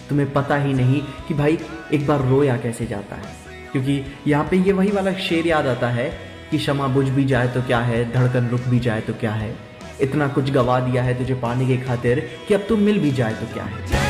तुम्हें पता ही नहीं कि भाई एक बार रोया कैसे जाता है। क्योंकि यहाँ पे ये वही वाला शेर याद आता है कि शमा बुझ भी जाए तो क्या है, धड़कन रुक भी जाए तो क्या है, इतना कुछ गवा दिया है तुझे पाने के खातिर कि अब तुम मिल भी जाए तो क्या है।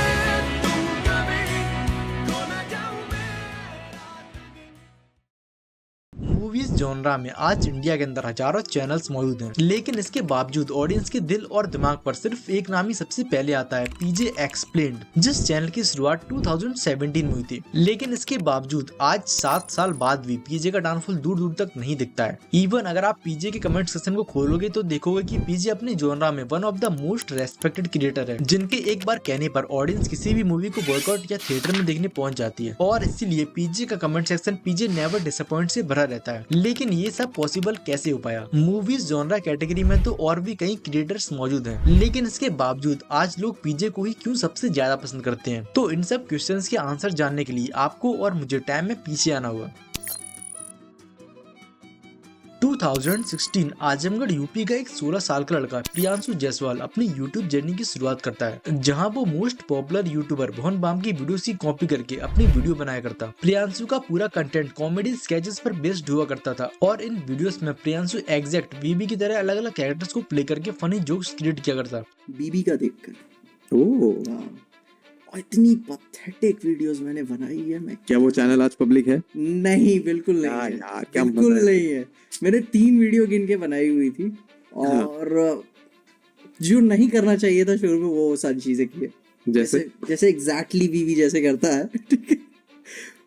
मूवीज जॉनरा में आज इंडिया के अंदर हजारों चैनल्स मौजूद हैं, लेकिन इसके बावजूद ऑडियंस के दिल और दिमाग पर सिर्फ एक नाम ही सबसे पहले आता है, पीजे एक्सप्लेन्ड, जिस चैनल की शुरुआत 2017 में हुई थी। लेकिन इसके बावजूद आज 7 साल बाद भी पीजे का डाउनफॉल दूर दूर तक नहीं दिखता है। इवन अगर आप पीजे के कमेंट सेक्शन को खोलोगे तो देखोगे कि पीजे अपने जॉनरा में one of the most respected creator है, जिनके एक बार कहने पर ऑडियंस किसी भी मूवी को बॉयकॉट या थिएटर में देखने पहुंच जाती है। और इसीलिए पीजे का कमेंट सेक्शन पीजे नेवर डिसअपॉइंट से भरा रहता है। लेकिन ये सब पॉसिबल कैसे हो पाया? मूवीज जॉनरा कैटेगरी में तो और भी कई क्रिएटर्स मौजूद हैं, लेकिन इसके बावजूद आज लोग पीजे को ही क्यों सबसे ज्यादा पसंद करते हैं? तो इन सब क्वेश्चंस के आंसर जानने के लिए आपको और मुझे टाइम में पीछे आना होगा। 2016 आजमगढ़ यूपी का एक 16 साल का लड़का प्रियांशु जायसवाल अपनी यूट्यूब जर्नी की शुरुआत करता है, जहां वो मोस्ट पॉपुलर यूट्यूबर भवन बाम की वीडियोस की कॉपी करके अपनी वीडियो बनाया करता। प्रियांशु का पूरा कंटेंट कॉमेडी स्केचेस पर बेस्ड हुआ करता था और इन वीडियोस में प्रियांशु एग्जैक्ट बीबी की तरह अलग अलग कैरेक्टर्स को प्ले करके फनी जोक्स क्रिएट किया करता। बीबी का देखकर ओह और इतनी पथेटिक वीडियोस मैंने बनाई है। मैं क्या वो चैनल आज पब्लिक है? नहीं, बिल्कुल नहीं है, यार क्या बिल्कुल नहीं है। मैंने 3 वीडियो गिन के बनाई हुई थी और जो नहीं करना चाहिए था शुरू में वो सारी चीजें की है। जैसे एग्जैक्टली बीवी जैसे करता है ठीक है,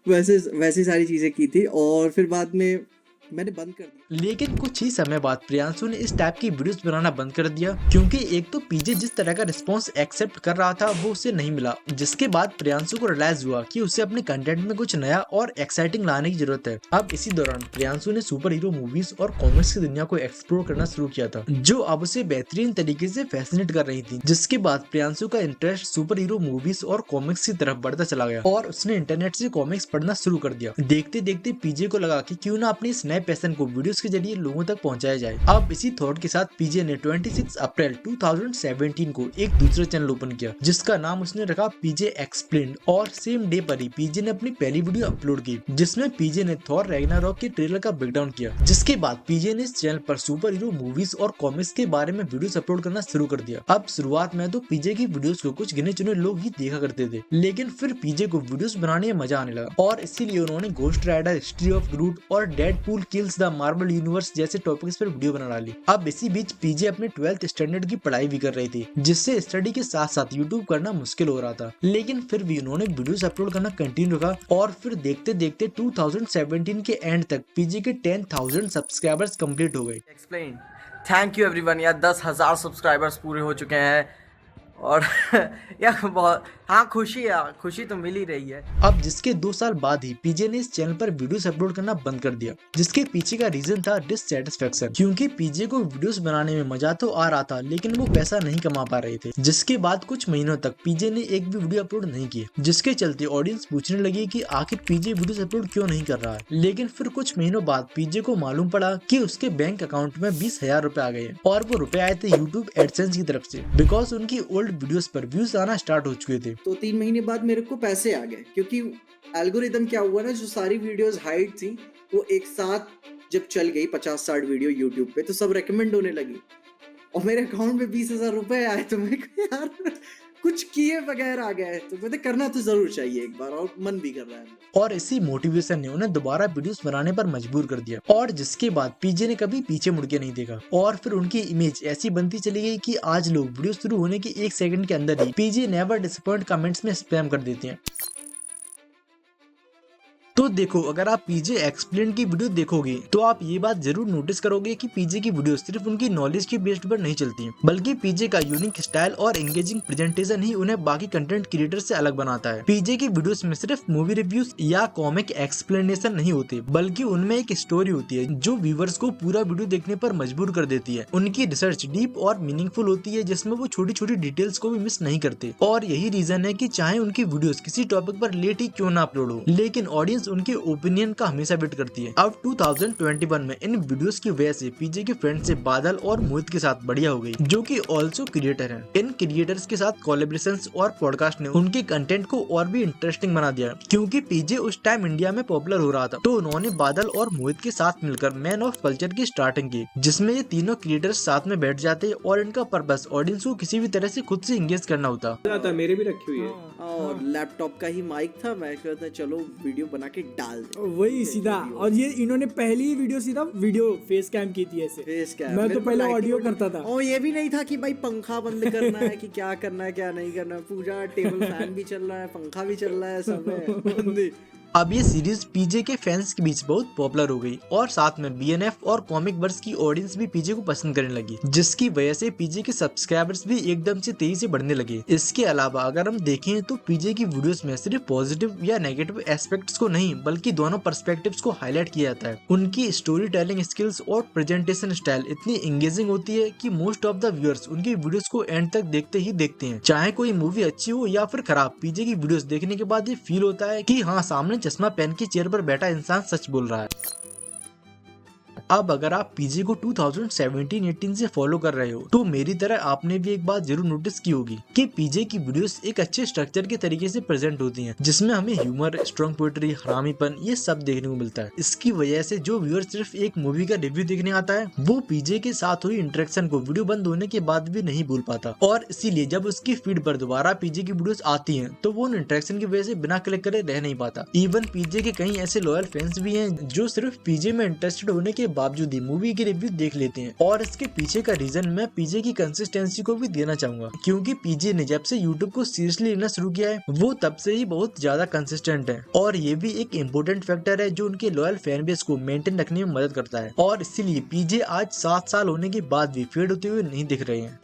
वैसे सारी चीजें की थी और फिर बाद में मैंने बंद कर दिया। लेकिन कुछ ही समय बाद प्रियांशु ने इस टाइप की वीडियोस बनाना बंद कर दिया, क्योंकि एक तो पीजे जिस तरह का रिस्पांस एक्सेप्ट कर रहा था वो उसे नहीं मिला, जिसके बाद प्रियांशु को रियलाइज हुआ कि उसे अपने कंटेंट में कुछ नया और एक्साइटिंग लाने की जरूरत है। अब इसी दौरान प्रियांशु ने सुपर हीरो मूवीज और कॉमिक्स की दुनिया को एक्सप्लोर करना शुरू किया था, जो अब उसे बेहतरीन तरीके से फैसिनेट कर रही थी। जिसके बाद प्रियांशु का इंटरेस्ट सुपर हीरो मूवीज और कॉमिक्स की तरफ बढ़ता चला गया और उसने इंटरनेट से कॉमिक्स पढ़ना शुरू कर दिया। देखते देखते पीजे को लगा कि क्यों ना अपने इस नए पैशन को वीडियोस के जरिए लोगों तक पहुंचाया जाए। अब इसी थॉट के साथ पीजे ने 26 अप्रैल 2017 को एक दूसरा चैनल ओपन किया, जिसका नाम उसने रखा पीजे एक्सप्लेन्ड, और सेम डे पर ही पीजे ने अपनी पहली वीडियो अपलोड की, जिसमें पीजे ने थॉर रैग्नारॉक के ट्रेलर का ब्रेकडाउन किया। जिसके बाद पीजे ने इस चैनल पर सुपर हीरो मूवीज और कॉमिक्स के बारे में वीडियोस अपलोड करना शुरू कर दिया। अब शुरुआत में तो पीजे की वीडियोस को कुछ गिने चुने लोग ही देखा करते थे, लेकिन फिर पीजे को वीडियोस बनाने में मजा आने लगा और इसीलिए उन्होंने घोस्ट राइडर, हिस्ट्री ऑफ ग्रूट और Deadpool kills the Marvel universe जैसे टॉपिक्स पर वीडियो बना डाली। अब इसी बीच पीजे अपने 12th स्टैंडर्ड की पढ़ाई भी कर रही थी, जिससे स्टडी के साथ साथ यूट्यूब करना मुश्किल हो रहा था, लेकिन फिर भी उन्होंने वीडियोस अपलोड करना कंटिन्यू रखा और फिर देखते देखते 2017 के एंड तक पीजे के 10,000 सब्सक्राइबर्स कंप्लीट हो गए। एक्सप्लेन, थैंक यू एवरीवन यार, 10,000 सब्सक्राइबर्स पूरे हो चुके हैं और यार बहुत खुशी तो मिल ही रही है। अब जिसके 2 साल बाद ही पीजे ने इस चैनल पर वीडियोस अपलोड करना बंद कर दिया, जिसके पीछे का रीजन था डिससैटिस्फैक्शन, क्योंकि पीजे को वीडियोस बनाने में मजा तो आ रहा था लेकिन वो पैसा नहीं कमा पा रहे थे। जिसके बाद कुछ महीनों तक पीजे ने एक भी वीडियो अपलोड नहीं की, जिसके चलते ऑडियंस पूछने लगी कि आखिर पीजे वीडियोस अपलोड क्यों नहीं कर रहा है। लेकिन फिर कुछ महीनों बाद पीजे को मालूम पड़ा कि उसके बैंक अकाउंट में 20,000 रुपए आ गए और वो रुपए आए थे यूट्यूब एडसेंस की तरफ से, बिकॉज उनकी ओल्ड वीडियोस पर व्यूज आना स्टार्ट हो चुके थे। तो 3 महीने बाद मेरे को पैसे आ गए, क्योंकि एल्गोरिदम क्या हुआ ना, जो सारी वीडियोस हाइड थी वो एक साथ जब चल गई 50-60 वीडियो यूट्यूब पे, तो सब रेकमेंड होने लगी और मेरे अकाउंट में 20,000 रुपए आए। तो मैं यार कुछ किए बगैर आ गए, तो मुझे करना तो जरूर चाहिए एक बार, और मन भी कर रहा है। और इसी मोटिवेशन ने उन्हें दोबारा वीडियोस बनाने पर मजबूर कर दिया और जिसके बाद पीजे ने कभी पीछे मुड़ के नहीं देखा और फिर उनकी इमेज ऐसी बनती चली गई कि आज लोग वीडियो शुरू होने के 1 सेकंड के अंदर ही पीजे नेवर डिसअपॉइंट कमेंट्स में स्पैम कर देते हैं। तो देखो, अगर आप पीजे एक्सप्लेन की वीडियो देखोगे तो आप ये बात जरूर नोटिस करोगे कि पीजे की वीडियो सिर्फ उनकी नॉलेज की बेस्ड पर नहीं चलती, बल्कि पीजे का यूनिक स्टाइल और एंगेजिंग प्रेजेंटेशन ही उन्हें बाकी कंटेंट क्रिएटर से अलग बनाता है। पीजे की वीडियोस में सिर्फ मूवी रिव्यूज या कॉमिक एक्सप्लेनेशन नहीं होते, बल्कि उनमें एक स्टोरी होती है जो व्यूवर्स को पूरा वीडियो देखने पर मजबूर कर देती है। उनकी रिसर्च डीप और मीनिंगफुल होती है, जिसमें वो छोटी छोटी डिटेल्स को भी मिस नहीं करते और यही रीजन है कि चाहे उनकी वीडियोस किसी टॉपिक पर लेट ही क्यों ना अपलोड हो, लेकिन ऑडियंस फैंस उनके ओपिनियन का हमेशा वेट करती है। अब 2021 में इन वीडियोस की वजह से पीजे के फ्रेंडशिप बादल और मोहित के साथ बढ़िया हो गई, जो कि ऑल्सो क्रिएटर हैं। इन क्रिएटर्स के साथ कोलैबोरेशंस और पॉडकास्ट ने उनके कंटेंट को और भी इंटरेस्टिंग बना दिया, क्योंकि पीजे उस टाइम इंडिया में पॉपुलर हो रहा था। तो उन्होंने बादल और मोहित के साथ मिलकर मैन ऑफ कल्चर की स्टार्टिंग की, जिसमें ये तीनों क्रिएटर्स साथ में बैठ जाते और इनका पर्पस ऑडियंस को किसी भी तरह से खुद से इंगेज करना होता। मेरे भी रखी हुई है और लैपटॉप का ही माइक था, मैं कहता चलो वीडियो बना के डाल दे वही सीधा। और ये इन्होंने पहली वीडियो सीधा वीडियो फेस कैम की थी ऐसे। फेस कैम मैं तो पहले ऑडियो करता था। और ये भी नहीं था कि भाई पंखा बंद करना है कि क्या करना है क्या नहीं करना है, पूरा टेबल फैन भी चल रहा है, पंखा भी चल रहा है, सब है। अब ये सीरीज पीजे के फैंस के बीच बहुत पॉपुलर हो गई और साथ में बीएनएफ और कॉमिक वर्स की ऑडियंस भी पीजे को पसंद करने लगी, जिसकी वजह से पीजे के सब्सक्राइबर्स भी एकदम से तेजी से बढ़ने लगे। इसके अलावा अगर हम देखें तो पीजे की वीडियोस में सिर्फ पॉजिटिव या नेगेटिव एस्पेक्ट्स को नहीं बल्कि दोनों पर्सपेक्टिव्स को हाईलाइट किया जाता है। उनकी स्टोरी टेलिंग स्किल्स और प्रेजेंटेशन स्टाइल इतनी एंगेजिंग होती है कि मोस्ट ऑफ द व्यूअर्स उनकी वीडियोस को एंड तक देखते ही देखते हैं, चाहे कोई मूवी अच्छी हो या फिर खराब। पीजे की वीडियोस देखने के बाद ये फील होता है कि हाँ, सामने चश्मा पहन के चेयर पर बैठा इंसान सच बोल रहा है। अब अगर आप पीजे को 2017-18 से फॉलो कर रहे हो तो मेरी तरह आपने भी एक बात जरूर नोटिस की होगी कि पीजे की वीडियोस एक अच्छे स्ट्रक्चर के तरीके से प्रेजेंट होती हैं, जिसमें हमें ह्यूमर, स्ट्रॉन्ग पोएट्री, हरामीपन ये सब देखने को मिलता है। इसकी वजह से जो व्यूअर सिर्फ एक मूवी का रिव्यू देखने आता है वो पीजे के साथ हुई इंटरेक्शन को वीडियो बंद होने के बाद भी नहीं भूल पाता, और इसीलिए जब उसकी फीड पर दोबारा पीजे की वीडियोस आती हैं तो वो उन इंटरेक्शन की वजह से बिना क्लिक करे रह नहीं पाता। इवन पीजे के कई ऐसे लॉयल फैंस भी हैं जो सिर्फ पीजे में इंटरेस्टेड होने के बावजूद ही मूवी की रिव्यू देख लेते हैं, और इसके पीछे का रीजन मैं पीजे की कंसिस्टेंसी को भी देना चाहूंगा, क्योंकि पीजे ने जब से यूट्यूब को सीरियसली लेना शुरू किया है वो तब से ही बहुत ज्यादा कंसिस्टेंट है, और ये भी एक इम्पोर्टेंट फैक्टर है जो उनके लॉयल फैन बेस को मेंटेन रखने में मदद करता है, और इसीलिए पीजे आज 7 साल होने के बाद भी फेड होते हुए नहीं दिख रहे हैं।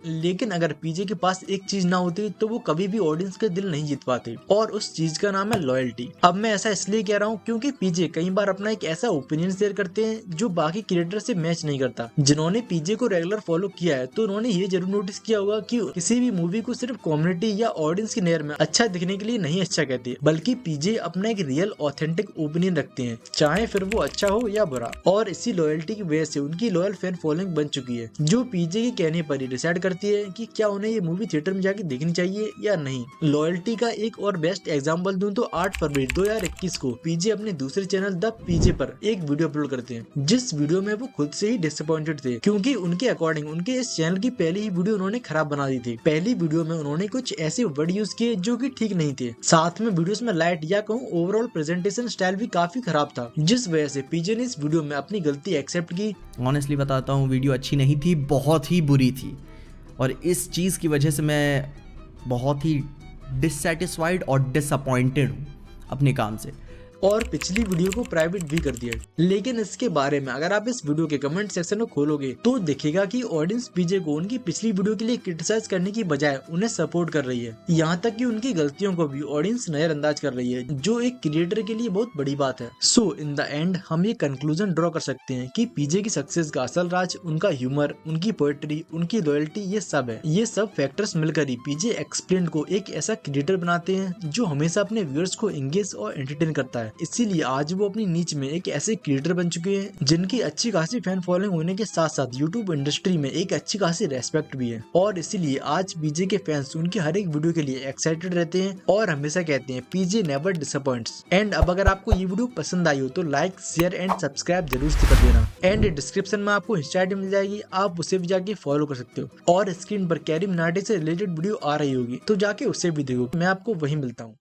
लेकिन अगर पीजे के पास एक चीज ना होती तो वो कभी भी ऑडियंस के दिल नहीं जीत पाते, और उस चीज का नाम है लॉयल्टी। अब मैं ऐसा इसलिए कह रहा हूँ क्योंकि पीजे कई बार अपना एक ऐसा ओपिनियन शेयर करते हैं जो बाकी क्रिएटर से मैच नहीं करता। जिन्होंने पीजे को रेगुलर फॉलो किया है तो उन्होंने ये जरूर नोटिस किया होगा कि किसी भी मूवी को सिर्फ कम्युनिटी या ऑडियंस की नजर में अच्छा दिखने के लिए नहीं अच्छा कहते, बल्कि पीजे अपना एक रियल ऑथेंटिक ओपिनियन रखते हैं, चाहे फिर वो अच्छा हो या बुरा। और इसी लॉयल्टी की वजह से उनकी लॉयल फैन फॉलोइंग बन चुकी है, जो पीजे के कहने पर ही डिसाइड करती है कि क्या उन्हें ये मूवी थिएटर में जाके देखनी चाहिए या नहीं। लॉयल्टी का एक और बेस्ट एग्जांपल दूं तो 8 फरवरी 2021 को पीजे अपने दूसरे चैनल द पीजे पर एक वीडियो अपलोड करते हैं, जिस वीडियो में वो खुद से ही डिसअपॉइंटेड थे, क्योंकि उनके अकॉर्डिंग उनके इस चैनल की पहली ही वीडियो उन्होंने खराब बना दी थी। पहली वीडियो में उन्होंने कुछ ऐसे वर्ड यूज किए जो कि ठीक नहीं थे, साथ में वीडियोस में लाइट या कहूँ ओवरऑल प्रेजेंटेशन स्टाइल भी काफी खराब था, जिस वजह से पीजे ने इस वीडियो में अपनी गलती एक्सेप्ट की। ऑनेस्टली बताता हूँ, वीडियो अच्छी नहीं थी, बहुत ही बुरी थी, और इस चीज़ की वजह से मैं बहुत ही डिससेटिस्फाइड और डिसअपॉइंटेड हूँ अपने काम से, और पिछली वीडियो को प्राइवेट भी कर दिया। लेकिन इसके बारे में अगर आप इस वीडियो के कमेंट सेक्शन में खोलोगे तो दिखेगा कि ऑडियंस पीजे को उनकी पिछली वीडियो के लिए क्रिटिसाइज करने की बजाय उन्हें सपोर्ट कर रही है, यहाँ तक कि उनकी गलतियों को भी ऑडियंस नजरअंदाज कर रही है, जो एक क्रिएटर के लिए बहुत बड़ी बात है। सो इन द एंड हम ये कंक्लूजन ड्रॉ कर सकते हैं कि पीजे की सक्सेस का असल राज उनका ह्यूमर, उनकी पोएट्री, उनकी लॉयल्टी, ये सब है। ये सब फैक्टर्स मिलकर ही पीजे एक्सप्लेन्ड को एक ऐसा क्रिएटर बनाते हैं जो हमेशा अपने व्यूअर्स को एंगेज और एंटरटेन करता है। इसीलिए आज वो अपनी नीच में एक ऐसे क्रिएटर बन चुके हैं जिनकी अच्छी खासी फैन फॉलोइंग होने के साथ साथ यूट्यूब इंडस्ट्री में एक अच्छी खासी रेस्पेक्ट भी है, और इसीलिए आज पीजे के फैंस उनकी हर एक वीडियो के लिए एक्साइटेड रहते हैं और हमेशा कहते हैं पीजे नेवर डिसअपॉइंट्स। एंड अब अगर आपको ये वीडियो पसंद आई हो तो लाइक, शेयर एंड सब्सक्राइब जरूर से कर देना। एंड डिस्क्रिप्शन में आपको इंस्टा आईडी मिल जाएगी, आप उसे भी जाके फॉलो कर सकते हो, और स्क्रीन पर कैरी मिनाटी से रिलेटेड वीडियो आ रही होगी तो जाके उसे भी देखो। मैं आपको वहीं मिलता हूँ।